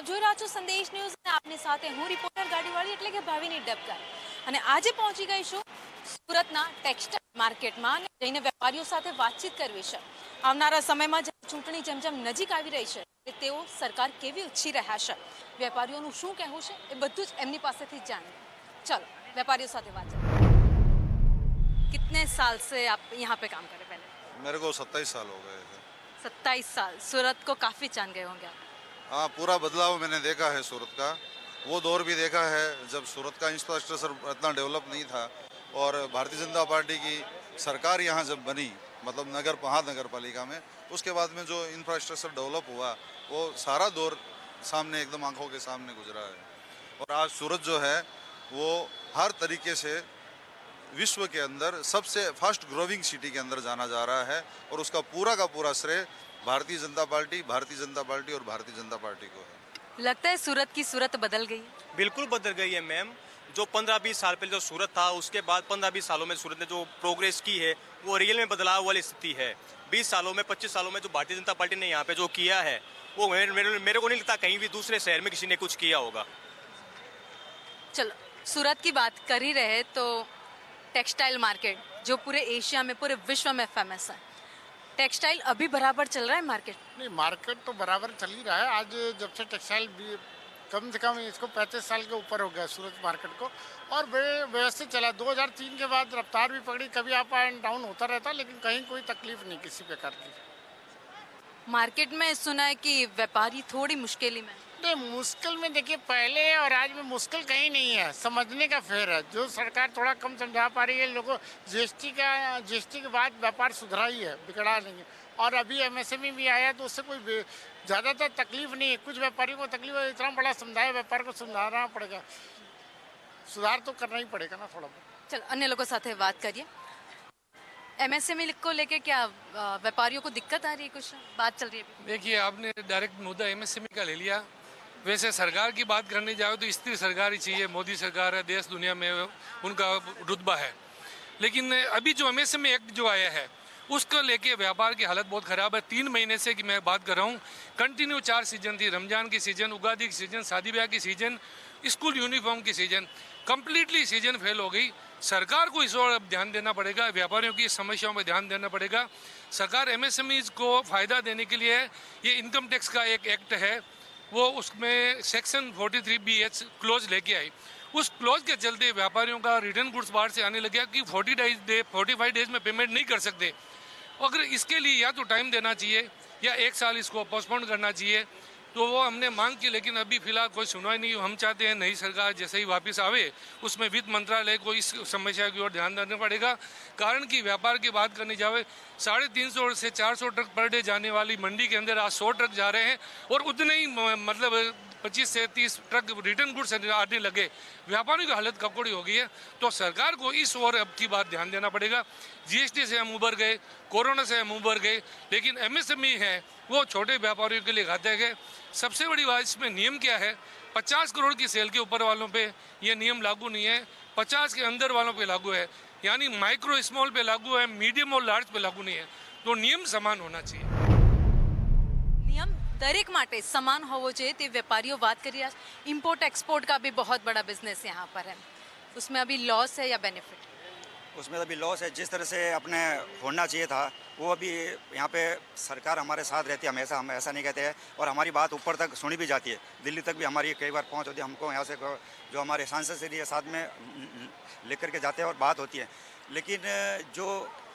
આપ જોઈ રહ્યા છો સંદેશ ન્યૂઝ અને આપની સાથે હું રિપોર્ટર ગાડીવાળી એટલે કે ભાવિની ડબકા અને આજે પહોંચી ગઈ છું સુરતના ટેક્સટાઇલ માર્કેટમાં અને જઈને વેપારીઓ સાથે વાતચીત કરવી છે। આવનારા સમયમાં ચૂંટણી જેમ જેમ નજીક આવી રહી છે કે તેઓ સરકાર કેવી ઈચ્છી રહ્યા છે, વેપારીઓનું શું કહેવું છે એ બધું જ એમની પાસેથી જ જાણીએ। ચલો વેપારીઓ સાથે વાત કરીએ। कितने साल से आप यहाँ पे काम करें? पहले मेरे को 27 साल हो गए थे। 27 साल। सूरत को काफ़ी जान गए होंगे आप। हाँ, पूरा बदलाव मैंने देखा है सूरत का। वो दौर भी देखा है जब सूरत का इंफ्रास्ट्रक्चर इतना डेवलप नहीं था और भारतीय जनता पार्टी की सरकार यहाँ जब बनी, मतलब नगर पालिका में, उसके बाद में जो इंफ्रास्ट्रक्चर डेवलप हुआ वो सारा दौर सामने एकदम आंखों के सामने गुजरा है। और आज सूरत जो है वो हर तरीके से विश्व के अंदर सबसे फास्ट ग्रोविंग सिटी के अंदर जाना जा रहा है और उसका पूरा का पूरा श्रेय भारतीय जनता पार्टी और भारतीय जनता पार्टी को है। लगता है सूरत की सूरत बदल गई? बिल्कुल बदल गई है मैम। जो 15-20 साल पहले जो सूरत था, उसके बाद 15-20 सालों में सूरत ने जो प्रोग्रेस की है वो रियल में बदलाव वाली स्थिति है। 20 सालों में 25 सालों में जो भारतीय जनता पार्टी ने यहाँ पे जो किया है वो मेरे को नहीं लगता कहीं भी दूसरे शहर में किसी ने कुछ किया होगा। चलो सूरत की बात कर ही रहे तो टेक्सटाइल मार्केट जो पूरे एशिया में, पूरे विश्व में फेमस है, टेक्सटाइल अभी बराबर चल रहा है मार्केट? नहीं, मार्केट तो बराबर चल ही रहा है। आज जब से टेक्सटाइल कम से कम इसको 35 साल के ऊपर हो गया सूरत मार्केट को, और व्यवस्थित चला। 2003 के बाद रफ्तार भी पकड़ी, कभी अप एंड डाउन होता रहता, लेकिन कहीं कोई तकलीफ नहीं किसी प्रकार की। मार्केट में सुना है कि व्यापारी थोड़ी मुश्किल में। नहीं, मुश्किल में देखिए पहले और आज में मुश्किल कहीं नहीं है, समझने का फेर है। जो सरकार थोड़ा कम समझा पा रही है लोगों, जीएसटी के बाद व्यापार सुधरा ही है, बिगड़ा नहीं है। और अभी एमएसएमई भी आया तो उससे कोई ज़्यादातर तकलीफ नहीं है। कुछ व्यापारियों को तकलीफ है, इतना बड़ा समुदाय व्यापार को सुधारना पड़ेगा, सुधार तो करना ही पड़ेगा ना थोड़ा बहुत। चलो अन्य लोगों साथ बात करिए। एमएसएमई को लेके क्या व्यापारियों को दिक्कत आ रही है? कुछ बात चल रही है? देखिए, आपने डायरेक्ट मुद्दा एमएसएमई का ले लिया। वैसे सरकार की बात करने जाओ तो स्थिर सरकार ही चाहिए। मोदी सरकार है, देश दुनिया में उनका रुतबा है। लेकिन अभी जो एमएसएमई एक्ट जो आया है उसको लेके व्यापार की हालत बहुत ख़राब है। 3 महीने से कि मैं बात कर रहा हूँ, कंटिन्यू 4 सीजन थी। रमजान की सीजन, उगादी की सीजन, शादी ब्याह की सीजन, स्कूल यूनिफॉर्म की सीजन, कम्प्लीटली सीजन फेल हो गई। सरकार को इस ओर अब ध्यान देना पड़ेगा, व्यापारियों की समस्याओं पर ध्यान देना पड़ेगा। सरकार एमएसएमईज को फ़ायदा देने के लिए ये इनकम टैक्स का एक एक्ट है, वो उसमें सेक्शन 43BH क्लोज लेके आई। उस क्लोज के चलते व्यापारियों का रिटर्न गुड्स बाहर से आने लग गया कि 45 डेज में पेमेंट नहीं कर सकते। अगर इसके लिए या तो टाइम देना चाहिए या 1 साल इसको पोस्टपोन करना चाहिए। तो वो हमने मांग की, लेकिन अभी फिलहाल कोई सुनवाई नहीं। हम चाहते हैं नई सरकार जैसे ही वापस आवे उसमें वित्त मंत्रालय को इस समस्या की ओर ध्यान देना पड़ेगा। कारण कि व्यापार की बात करनी जाए, 350 से 400 ट्रक पर डे जाने वाली मंडी के अंदर आज 100 ट्रक जा रहे हैं और उतने ही मतलब 25 से 30 ट्रक रिटर्न गुड्स आने लगे। व्यापारियों की हालत कपड़ी हो गई है। तो सरकार को इस ओर अब की बात ध्यान देना पड़ेगा। जीएसटी से हम उबर गए, कोरोना से हम उबर गए, लेकिन एमएसएमई है वो छोटे व्यापारियों के लिए घातक है। सबसे बड़ी बात इसमें नियम क्या है, 50 करोड़ की सेल के ऊपर वालों पे ये नियम लागू नहीं है, 50 के अंदर वालों पे लागू है। यानी माइक्रो स्मॉल पे लागू है, मीडियम और लार्ज पे लागू नहीं है। तो नियम समान होना चाहिए। नियम दरेक माटे समान होवो चाहिए ते व्यापारियों बात करिए। इंपोर्ट एक्सपोर्ट का भी बहुत बड़ा बिजनेस यहाँ पर है, उसमें अभी लॉस है या बेनिफिट? उसमें अभी लॉस है। जिस तरह से अपने होना चाहिए था वो अभी यहाँ पे सरकार हमारे साथ रहती है हमेशा, हम ऐसा नहीं कहते हैं। और हमारी बात ऊपर तक सुनी भी जाती है, दिल्ली तक भी हमारी कई बार पहुँच होती है। हमको यहाँ से जो हमारे सांसद श्री साथ में लेकर के जाते हैं और बात होती है। लेकिन जो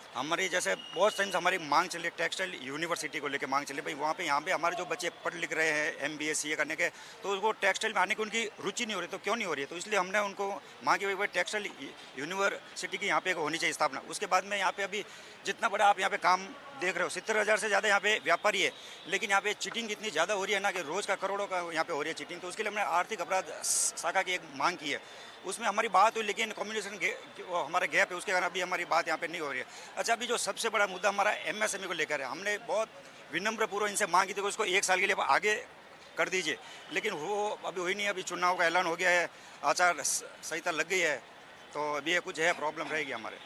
हमारी जैसे बहुत टाइम से हमारी मांग चली टेक्सटाइल यूनिवर्सिटी को लेके मांग चली, भाई वहाँ पे यहाँ पे हमारे जो बच्चे पढ़ लिख रहे हैं MBA CA करने के, तो वो टेक्सटाइल में आने की उनकी रुचि नहीं हो रही। तो क्यों नहीं हो रही है? तो इसलिए हमने उनको मांग की भाई टेक्सटाइल यूनिवर्सिटी की यहाँ पे होनी चाहिए स्थापना। उसके बाद में यहाँ पे अभी जितना बड़ा आप यहाँ पे काम देख रहे हो, 70,000 से ज़्यादा यहाँ पे व्यापारी है, लेकिन यहाँ पे चीटिंग इतनी ज़्यादा हो रही है ना कि रोज़ का करोड़ों का यहाँ पे हो रही है चीटिंग। तो उसके लिए हमने आर्थिक अपराध शाखा की एक मांग की है, उसमें हमारी बात हुई, लेकिन कम्युनिकेशन हमारा गैप है, उसके कारण अभी हमारी बात यहाँ पे नहीं हो रही है। अच्छा, अभी जो सबसे बड़ा मुद्दा हमारा एमएसएमई को लेकर है, हमने बहुत विनम्रपूर्वक इनसे मांग की थी कि उसको 1 साल के लिए आगे कर दीजिए, लेकिन वो अभी हुई नहीं। अभी चुनाव का ऐलान हो गया है, आचार संहिता लग गई है, तो अभी ये कुछ है प्रॉब्लम रहेगी हमारे।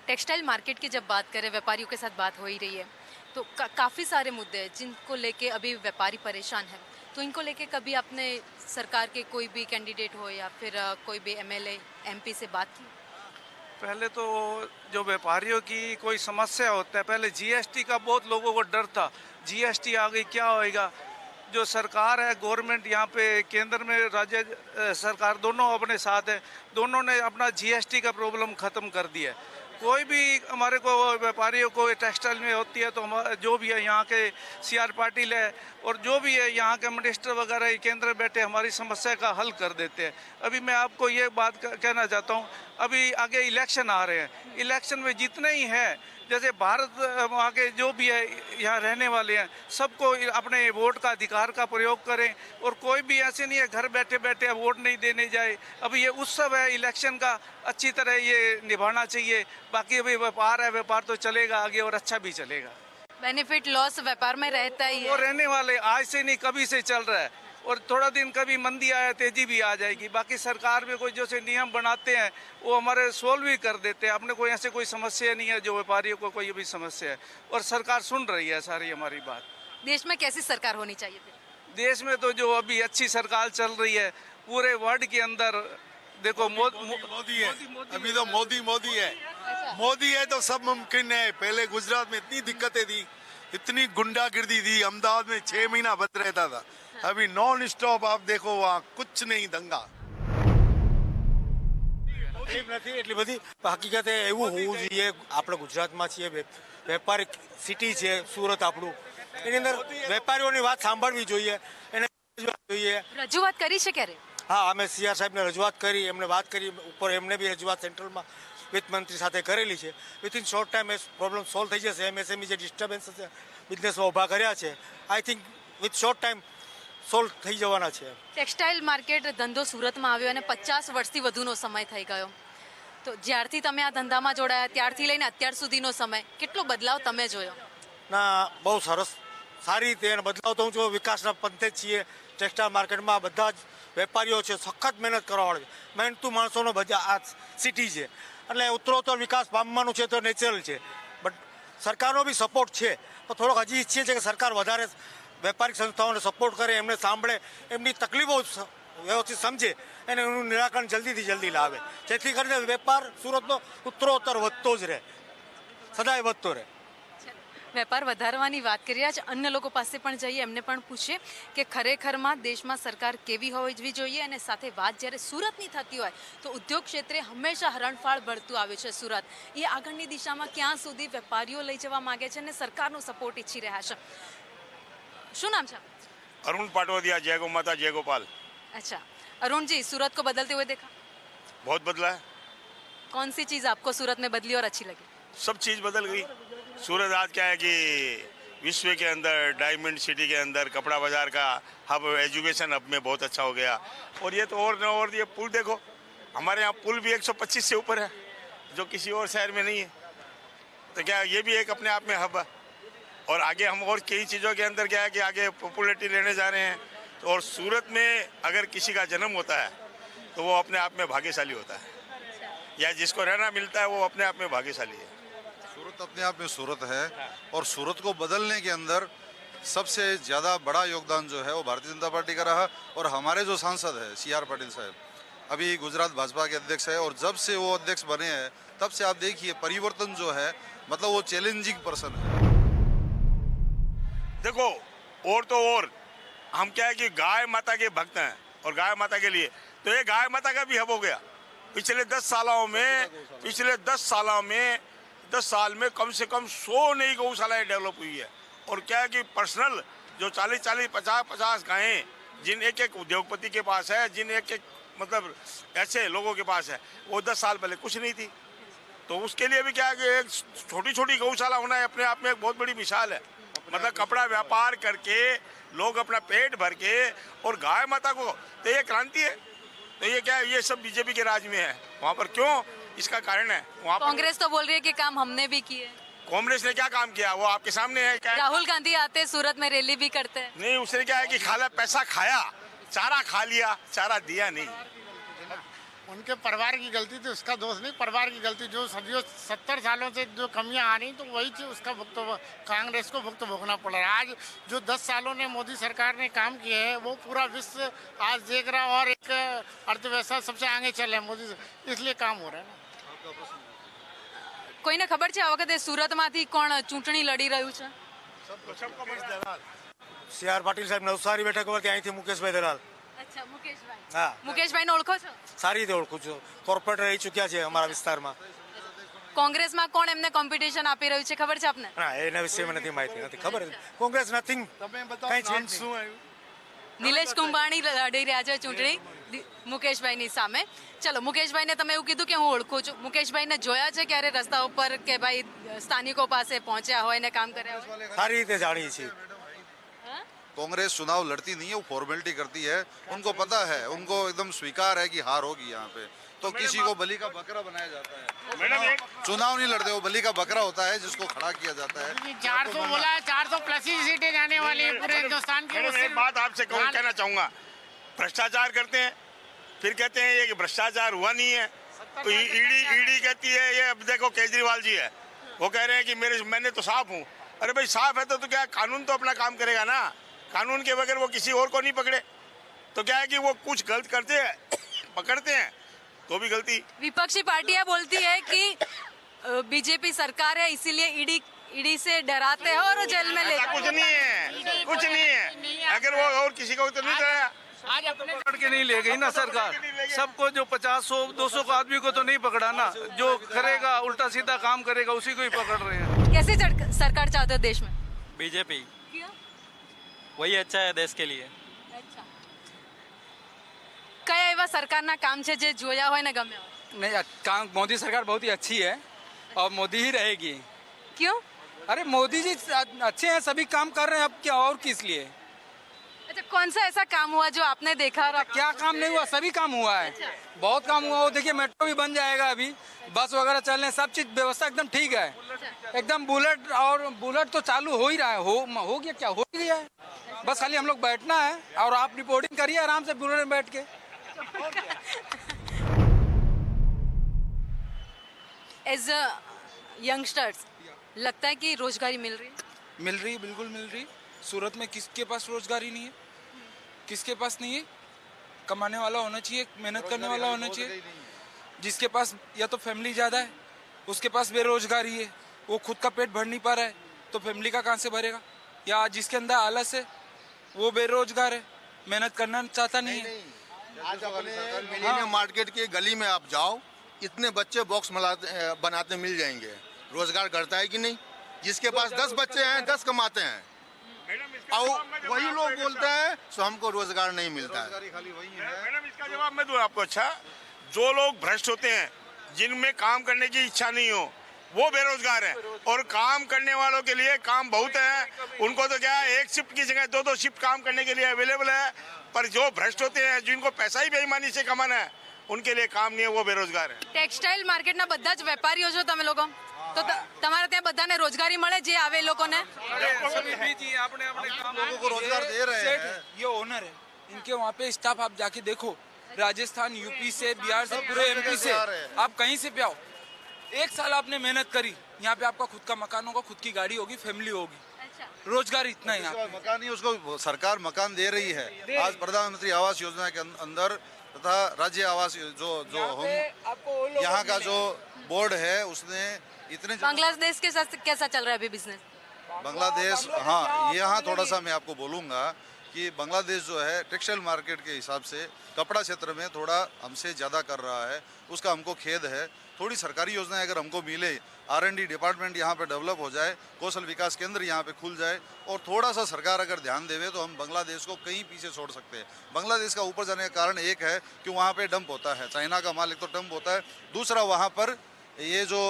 टेक्सटाइल मार्केट की जब बात करें, व्यापारियों के साथ बात हो ही रही है, तो काफ़ी सारे मुद्दे हैं जिनको लेके अभी व्यापारी परेशान है। तो इनको लेके कभी आपने सरकार के कोई भी कैंडिडेट हो या फिर कोई भी एमएलए एमपी से बात की? पहले तो जो व्यापारियों की कोई समस्या होता है, पहले जीएसटी का बहुत लोगों को डर था, जीएसटी आ गई क्या होएगा। जो सरकार है गवर्नमेंट यहाँ पे केंद्र में राज्य सरकार दोनों अपने साथ है, दोनों ने अपना जीएसटी का प्रॉब्लम ख़त्म कर दिया है। कोई भी हमारे को व्यापारियों को टेक्सटाइल में होती है तो हम जो भी है यहाँ के सीआर पाटिल है और जो भी है यहाँ के मिनिस्टर वगैरह केंद्र में बैठे हमारी समस्या का हल कर देते हैं। अभी मैं आपको ये बात कहना चाहता हूँ, अभी आगे इलेक्शन आ रहे हैं, इलेक्शन में जितने ही हैं जैसे भारत वहाँ के जो भी है यहाँ रहने वाले हैं सबको अपने वोट का अधिकार का प्रयोग करें और कोई भी ऐसे नहीं है घर बैठे बैठे वोट नहीं देने जाए। अभी ये उत्सव है इलेक्शन का, अच्छी तरह ये निभाना चाहिए। बाकी अभी व्यापार है, व्यापार तो चलेगा आगे और अच्छा भी चलेगा। बेनिफिट लॉस व्यापार में रहता ही वो है। रहने वाले आज से नहीं कभी से चल रहा है और थोड़ा दिन कभी मंदी आया तेजी भी आ जाएगी। बाकी सरकार में कोई जो से नियम बनाते हैं वो हमारे सोल्व भी कर देते हैं। अपने कोई ऐसे कोई समस्या नहीं है जो व्यापारियों को कोई भी समस्या है और सरकार सुन रही है सारी हमारी बात। देश में कैसी सरकार होनी चाहिए फिर? देश में तो जो अभी अच्छी सरकार चल रही है पूरे वर्ल्ड के अंदर देखो मोदी है, अभी तो मोदी है। मोदी है तो सब मुमकिन है। पहले गुजरात में इतनी दिक्कतें थी, इतनी गुंडागिर्दी थी, अहमदाबाद में 6 महीना बंद रहता था। अभी नॉन स्टॉप आप देखो वहाँ कुछ नहीं दंगा। તકલીફ નથી એટલી બધી હકીકતે એવું હોવું જોઈએ। આપણે ગુજરાતમાં છીએ, વેપારી સિટી છે સુરત આપણું, એની અંદર વેપારીઓની વાત સાંભળવી જોઈએ, એને જોઈએ। રજૂઆત કરી છે ક્યારે? હા, અમે સીઆર સાહેબને રજૂઆત કરી, એમને વાત કરી, ઉપર એમને બી રજૂઆત સેન્ટ્રલમાં વિત્ત મંત્રી સાથે કરેલી છે। વિથિન શોર્ટ ટાઈમ એ પ્રોબ્લેમ સોલ્વ થઈ જશે। એમએસએમઈ જે ડિસ્ટર્બન્સ છે બિઝનેસમાં ઊભા કર્યા છે, I think with short time solve થઈ જવાના છે। ટેક્સટાઇલ માર્કેટ ધંધો સુરતમાં આવ્યો અને 50 વર્ષથી વધુનો સમય થઈ ગયો, તો જ્યારથી તમે આ ધંધામાં જોડાયા ત્યારથી લઈને અત્યાર સુધીનો સમય કેટલો બદલાવ તમે જોયો? ના, બહુ સરસ સારી રીતે એને બદલાવ તો હું જો વિકાસના પંથે જ છીએ। ટેક્સટાઇલ માર્કેટમાં બધા જ વેપારીઓ છે, સખત મહેનત કરવાવાળા છે, મહેનતુ માણસોનો બધા આ સિટી છે એટલે ઉત્તરોત્તર વિકાસ પામવાનું છે તો નેચરલ છે। બટ સરકારનો બી સપોર્ટ છે, તો થોડોક હજી ઈચ્છીએ છીએ કે સરકાર વધારે વેપારિક સંસ્થાઓને સપોર્ટ કરે, એમને સાંભળે, એમની તકલીફો વ્યવસ્થિત સમજે અને એનું નિરાકરણ જલ્દીથી જલ્દી લાવે, જેથી કરીને વેપાર સુરતનો ઉત્તરોત્તર વધતો જ રહે, સદાય વધતો રહે। વેપાર વધારવાની વાત કરી રહ્યા છે, અન્ય લોકો પાસે પણ જઈએ, એમને પણ પૂછીએ કે ખરેખરમાં દેશમાં સરકાર કેવી હોવી જોઈએ અને સાથે વાત જ્યારે સુરતની થતી હોય તો ઉદ્યોગ ક્ષેત્રે હંમેશા હરણફાળ ભરતું આવ્યું છે સુરત। એ આગળની દિશામાં ક્યાં સુધી વેપારીઓ લઈ જવા માંગે છે અને સરકારનો સપોર્ટ ઈચ્છી રહ્યા છે। શું નામ છે? अरुण पाटोदिया। जय गौ माता जय गोपाल। अच्छा अरुण जी, सूरत को बदलते हुए देखा? बहुत बदला है, कौन सी चीज़ आपको सूरत में बदली और अच्छी लगी? सब चीज़ बदल गई। सूरत आज क्या है कि विश्व के अंदर डायमंड सिटी के अंदर कपड़ा बाजार का हब, एजुकेशन हब में बहुत अच्छा हो गया। और ये तो और ये पुल देखो, हमारे यहाँ पुल भी 125 से ऊपर है जो किसी और शहर में नहीं है। तो क्या ये भी एक अपने आप में हब है। और आगे हम और कई चीज़ों के अंदर क्या है कि आगे पॉपुलरिटी लेने जा रहे हैं। तो और सूरत में अगर किसी का जन्म होता है तो वो अपने आप में भाग्यशाली होता है, या जिसको रहना मिलता है वो अपने आप में भाग्यशाली है। सूरत अपने आप में सूरत है और सूरत को बदलने के अंदर सबसे ज़्यादा बड़ा योगदान जो है वो भारतीय जनता पार्टी का रहा। और हमारे जो सांसद है सीआर पाटिल साहब, अभी गुजरात भाजपा के अध्यक्ष है, और जब से वो अध्यक्ष बने हैं तब से आप देखिए परिवर्तन जो है, मतलब वो चैलेंजिंग पर्सन है। देखो और तो और हम क्या है कि गाय माता के भक्त हैं और गाय माता के लिए तो ये गाय माता का भी हब हो गया। पिछले 10 साल में कम से कम 100 नई गौशालाएं डेवलप हुई है। और क्या है कि पर्सनल जो 40-40, 50-50 गायें जिन एक उद्योगपति के पास है, जिन एक मतलब ऐसे लोगों के पास है, वो 10 साल पहले कुछ नहीं थी। तो उसके लिए भी क्या है कि एक छोटी छोटी गौशाला होना है अपने आप में एक बहुत बड़ी मिसाल है। मतलब कपड़ा व्यापार करके लोग अपना पेट भर के और गाय माता को, तो ये क्रांति है। तो ये क्या है, ये सब बीजेपी के राज में है। वहाँ पर क्यों, इसका कारण है वहाँ पर कांग्रेस तो बोल रही है कि काम हमने भी किए। कांग्रेस ने क्या काम किया वो आपके सामने है। क्या राहुल गांधी आते सूरत में रैली भी करते हैं। नहीं, उसने क्या है कि खाला पैसा खाया, चारा खा लिया, चारा दिया नहीं। उनके परिवार की गलती थी, उसका दोष नहीं, परिवार की गलती। जो सदियों 70 सालों से जो कमियां आ रही तो वही चीज उसका कांग्रेस को भुगत भोगना पड़ रहा है। आज जो 10 सालों ने मोदी सरकार ने काम किए हैं वो पूरा विश्व आज देख रहा है और एक अर्थव्यवस्था सबसे आगे चले मोदी से, इसलिए काम हो रहा है ना। કોઈને ખબર છે આ વખતે સુરતમાંથી કોણ ચૂંટણી લડી રહ્યું છે? CR પાટીલ સાહેબ નવસારી બેઠક પરથી અહીંથી મુકેશભાઈ દલાલ. અચ્છા, મુકેશભાઈ. હા, મુકેશભાઈને ઓળખો છો? સારી રીતે ઓળખું છું. કોર્પોરેટર રહી ચૂક્યા છે અમારા વિસ્તારમાં. કોંગ્રેસમાં કોણ એમને કોમ્પિટિશન આપી રહ્યું છે ખબર છે આપને? ના, એના વિશે મને નથી માહિતી, નથી ખબર. કોંગ્રેસ નથિંગ, કઈ ચેન્જ શું આવ્યું? નિલેશ કુંભાણી લડી રહ્યા છે ચૂંટણી મુકેશભાઈની સામે. ચલો, મુકેશભાઈને તમે એવું કીધું કે હું ઓળખું છું. મુકેશભાઈને જોયા છે ક્યારે રસ્તા ઉપર કે ભાઈ સ્થાનિકો પાસે પહોંચ્યા હોય ને કામ કર્યા હોય? સારી રીતે જાણીએ છીએ. कांग्रेस चुनाव लड़ती नहीं है, वो फॉर्मेलिटी करती है। उनको पता है, उनको एकदम स्वीकार है कि हार होगी यहाँ पे, तो किसी को बलि का बकरा बनाया जाता है। चुनाव नहीं लड़ते, वो बलि का बकरा होता है जिसको खड़ा किया जाता है। 400 बोला है, 400 प्लस ही सीटें जाने वाली है पूरे हिंदुस्तान की। एक बात आपसे कहना चाहूंगा, भ्रष्टाचार करते हैं, फिर कहते हैं ये कि भ्रष्टाचार हुआ नहीं है। तो ईडी कहती है, ये अब देखो केजरीवाल जी है, वो कह रहे हैं कि मैंने तो साफ हूँ। अरे भाई साफ है तो क्या कानून तो अपना काम करेगा ना, कानून के बगैर वो किसी और को नहीं पकड़े। तो क्या है कि वो कुछ गलत करते हैं, पकड़ते हैं तो भी गलती। विपक्षी पार्टियां बोलती है कि बीजेपी सरकार है इसीलिए ईडी से डराते हैं और जेल में ले। कुछ नहीं है, कुछ नहीं है। अगर वो और किसी को तो नहीं डराया, आज अपने पकड़ के नहीं ले गई ना सरकार। सबको जो 50-100-200 को आदमी को तो नहीं पकड़ा ना, जो करेगा उल्टा सीधा काम करेगा उसी को ही पकड़ रहे हैं। कैसे सरकार चाहते हो देश में? बीजेपी, क्यों? वही अच्छा है देश के लिए। અચ્છા, કયા એવા સરકારના કામ છે જે જોયા હોય ને ગમે હોય? नहीं, काम मोदी सरकार बहुत ही अच्छी है और मोदी ही रहेगी। क्यों? अरे मोदी जी अच्छे हैं, सभी काम कर रहे हैं, अब क्या और किस लिए? अच्छा, कौन सा ऐसा काम हुआ जो आपने देखा और क्या काम नहीं हुआ? सभी काम हुआ है, बहुत काम हुआ। वो देखिए मेट्रो भी बन जाएगा, अभी बस वगैरह चल रहे हैं, सब चीज व्यवस्था एकदम ठीक है। एकदम बुलेट तो चालू हो ही रहा है, हो गया, क्या हो गया है। बस खाली हम लोग बैठना है और आप रिपोर्टिंग करिए आराम से बुलेट में बैठ के। एज अ यंगस्टर्स लगता है कि रोजगारी मिल रही है? मिल रही, बिल्कुल मिल रही। सूरत में किसके पास रोजगारी नहीं है? किसके पास नहीं है? कमाने वाला होना चाहिए, मेहनत करने वाला होना चाहिए। जिसके पास या तो फैमिली ज़्यादा है, उसके पास बेरोजगारी है, वो खुद का पेट भर नहीं पा रहा है, तो फैमिली का कहाँ से भरेगा? या जिसके अंदर आलस है, वो बेरोजगार है, मेहनत करना चाहता नहीं है। आज अपने मिलेनियम मार्केट की गली में आप जाओ, इतने बच्चे बॉक्स बनाते मिल जाएंगे। रोजगार करता है कि नहीं? जिसके पास 10 बच्चे हैं 10 कमाते हैं, और वही लोग बोलते हैं तो हमको रोजगार नहीं मिलता है। मैडम इसका जवाब मैं दूं आपको। अच्छा, जो लोग भ्रष्ट होते हैं, जिनमें काम करने की इच्छा नहीं हो, वो बेरोजगार है। और काम करने वालों के लिए काम बहुत है, उनको तो क्या है, एक शिफ्ट की जगह 2-2 शिफ्ट काम करने के लिए अवेलेबल है। पर जो भ्रष्ट होते हैं, जिनको पैसा ही बेईमानी से कमाना है, उनके लिए काम नहीं है, वो बेरोजगार है। ટેક્સટાઇલ માર્કેટના બધા જ વેપારીઓ છો તમે લોકો, તો તમારે ત્યાં બધાને રોજગારી મળે જે આવે એ લોકોને? लोगों को रोजगार दे रहे हैं। ये ओनर है, इनके वहाँ पे स्टाफ आप जाके देखो, राजस्थान, यूपी से, बिहार से, पूरे एमपी से, आप कहीं से भी आओ। 1 साल आपने मेहनत करी, यहाँ पे आपका खुद का मकान होगा, खुद की गाड़ी होगी, फैमिली होगी। रोजगार इतना ही है। मकान ही उसको सरकार मकान दे रही है। आज प्रधानमंत्री आवास योजना के अंदर तथा राज्य आवास जो हम यहाँ का जो बोर्ड है उसने इतने बांग्लादेश के साथ कैसा चल रहा है अभी बिजनेस? बांग्लादेश, हाँ, यहाँ थोड़ा सा मैं आपको बोलूँगा कि बांग्लादेश जो है टेक्सटाइल मार्केट के हिसाब से कपड़ा क्षेत्र में थोड़ा हमसे ज़्यादा कर रहा है, उसका हमको खेद है। थोड़ी सरकारी योजनाएं अगर हमको मिले, R&D डिपार्टमेंट यहाँ पे डेवलप हो जाए, कौशल विकास केंद्र यहाँ पे खुल जाए और थोड़ा सा सरकार अगर ध्यान देवे तो हम बांग्लादेश को कहीं पीछे छोड़ सकते हैं। बांग्लादेश का ऊपर जाने का कारण एक है कि वहाँ पे डंप होता है, चाइना का माल एक तो डंप होता है, दूसरा वहाँ पर ये जो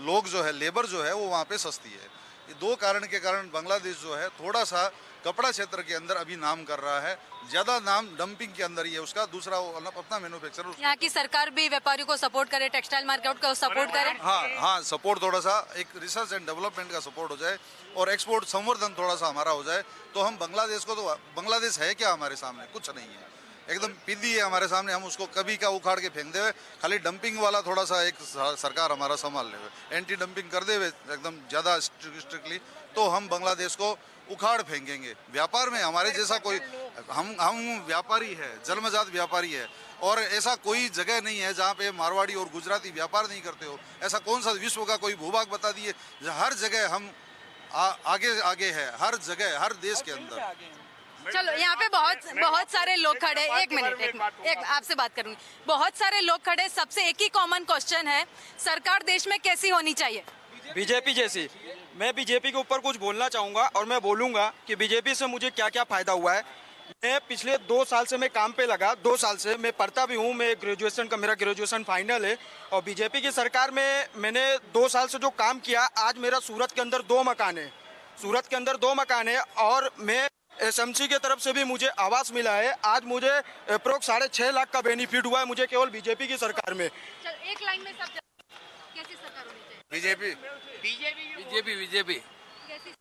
लोग जो है, लेबर जो है वो वहाँ पे सस्ती है। ये 2 कारण के कारण बांग्लादेश जो है थोड़ा सा कपड़ा क्षेत्र के अंदर अभी नाम कर रहा है, ज्यादा नाम डंपिंग के अंदर ही है उसका। दूसरा वो अपना मैन्युफैक्चर, यहाँ की सरकार भी व्यापारियों को सपोर्ट करे, टेक्सटाइल मार्केट को सपोर्ट करे। हाँ, सपोर्ट थोड़ा सा, एक रिसर्च एंड डेवलपमेंट का सपोर्ट हो जाए और एक्सपोर्ट संवर्धन थोड़ा सा हमारा हो जाए तो हम बांग्लादेश को, तो बांग्लादेश है क्या हमारे सामने? कुछ नहीं है। एकदम पिद्दी है हमारे सामने, हम उसको कभी का उखाड़ के फेंक देवे। खाली डंपिंग वाला थोड़ा सा एक सरकार हमारा संभाल ले, एंटी डंपिंग कर देवे एकदम ज़्यादा स्ट्रिक्टली, तो हम बांग्लादेश को उखाड़ फेंकेंगे। व्यापार में हमारे जैसा कोई, हम व्यापारी है, जन्मजात व्यापारी है, और ऐसा कोई जगह नहीं है जहाँ पे मारवाड़ी और गुजराती व्यापार नहीं करते हो। ऐसा कौन सा विश्व का कोई भूभाग बता दिए, हर जगह हम आगे आगे है, हर जगह, हर देश के अंदर। चलो, यहाँ पे बहुत सारे लोग खड़े, एक मिनट, एक आपसे बात करूंगी। बहुत सारे लोग खड़े, सबसे एक ही कॉमन क्वेश्चन है, सरकार देश में कैसी होनी चाहिए? बीजेपी जैसी। मैं बीजेपी के ऊपर कुछ बोलना चाहूँगा और मैं बोलूँगा कि बीजेपी से मुझे क्या क्या फ़ायदा हुआ है। मैं पिछले 2 साल से मैं काम पे लगा, 2 साल से मैं पढ़ता भी हूँ, मैं ग्रेजुएशन का, मेरा ग्रेजुएशन फाइनल है, और बीजेपी की सरकार में मैंने 2 साल से जो काम किया, आज मेरा सूरत के अंदर 2 मकान है, सूरत के अंदर 2 मकान है, और मैं एसएमसी की तरफ से भी मुझे आवास मिला है। आज मुझे अप्रोक्स 6.5 लाख का बेनिफिट हुआ है मुझे केवल बीजेपी की सरकार में। चल, एक लाइन में सब कैसी सरकार होनी चाहिए? बीजेपी बीजेपी बीजेपी कैसी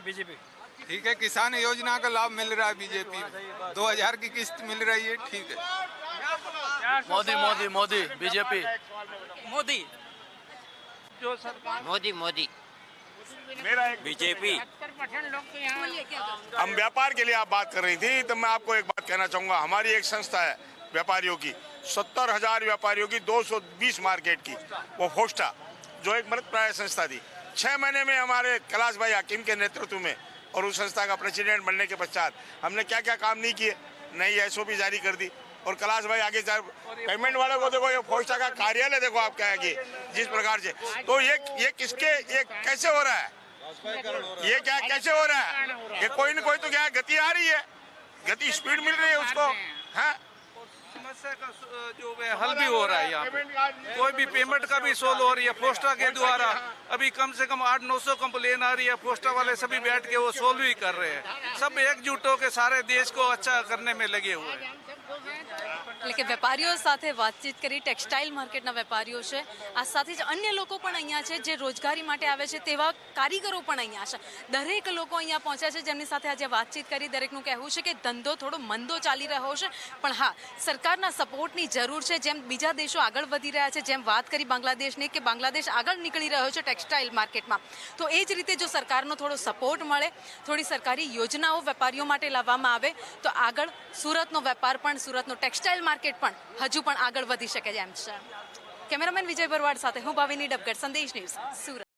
बीजेपी। ठीक है, किसान योजना का लाभ मिल रहा है बीजेपी, 2000 की किस्त मिल रही है, ठीक है। मोदी बीजेपी मोदी जो सरकार मोदी मेरा एक बीजेपी। बोलिए, क्या करें? हम व्यापार के लिए आप बात कर रही थी, तो मैं आपको एक बात कहना चाहूँगा। हमारी एक संस्था है व्यापारियों की, 70,000 व्यापारियों की, 220 मार्केट की, वो फोस्टा, जो एक मृतप्राय संस्था थी। 6 महीने में हमारे कैलाश भाई हकीम के नेतृत्व में और उस संस्था का प्रेसिडेंट बनने के पश्चात हमने क्या क्या काम नहीं किए, नई एसओपी जारी कर दी। और कैलाश भाई आगे पेमेंट वाले को देखो, ये फोस्टा का कार्यालय देखो आप क्या है कि जिस प्रकार से, तो ये किसके, ये कैसे हो रहा है, ये क्या कैसे हो रहा है? ये कोई न कोई तो क्या गति आ रही है, गति स्पीड मिल रही है उसको, है। समस्या का जो है हल भी हो रहा है यहाँ पे, कोई भी पेमेंट का भी सोल्व हो रही है पोस्टा के द्वारा। अभी कम से कम 800-900 कंप्लेन आ रही है, पोस्टा वाले सभी बैठ के वो सोल्व ही कर रहे हैं। सब एकजुट होकर सारे देश को अच्छा करने में लगे हुए हैं। એટલે કે વેપારીઓ સાથે વાતચીત કરી, ટેક્સટાઇલ માર્કેટના વેપારીઓ છે, આ સાથે જ અન્ય લોકો પણ અહીંયા છે જે રોજગારી માટે આવે છે, તેવા કારીગરો પણ અહીંયા છે। દરેક લોકો અહીંયા પહોંચ્યા છે, જેમની સાથે આજે વાતચીત કરી દરેકનું કહેવું છે કે ધંધો થોડો મંદો ચાલી રહ્યો છે, પણ હા, સરકારના સપોર્ટની જરૂર છે। જેમ બીજા દેશો આગળ વધી રહ્યા છે, જેમ વાત કરી બાંગ્લાદેશની કે બાંગ્લાદેશ આગળ નીકળી રહ્યો છે ટેક્સટાઇલ માર્કેટમાં, તો એ જ રીતે જો સરકારનો થોડો સપોર્ટ મળે, થોડી સરકારી યોજનાઓ વેપારીઓ માટે લાવવામાં આવે, તો આગળ સુરતનો વેપાર પણ, સુરતનો ટેક્સટાઇલ માર્કેટ પણ હજુ પણ આગળ વધી શકે એમ છે। કેમેરામેન વિજય ભરવાડ સાથે હું ભાવિની ડબગઢ, સંદેશ ન્યૂઝ, સુરત।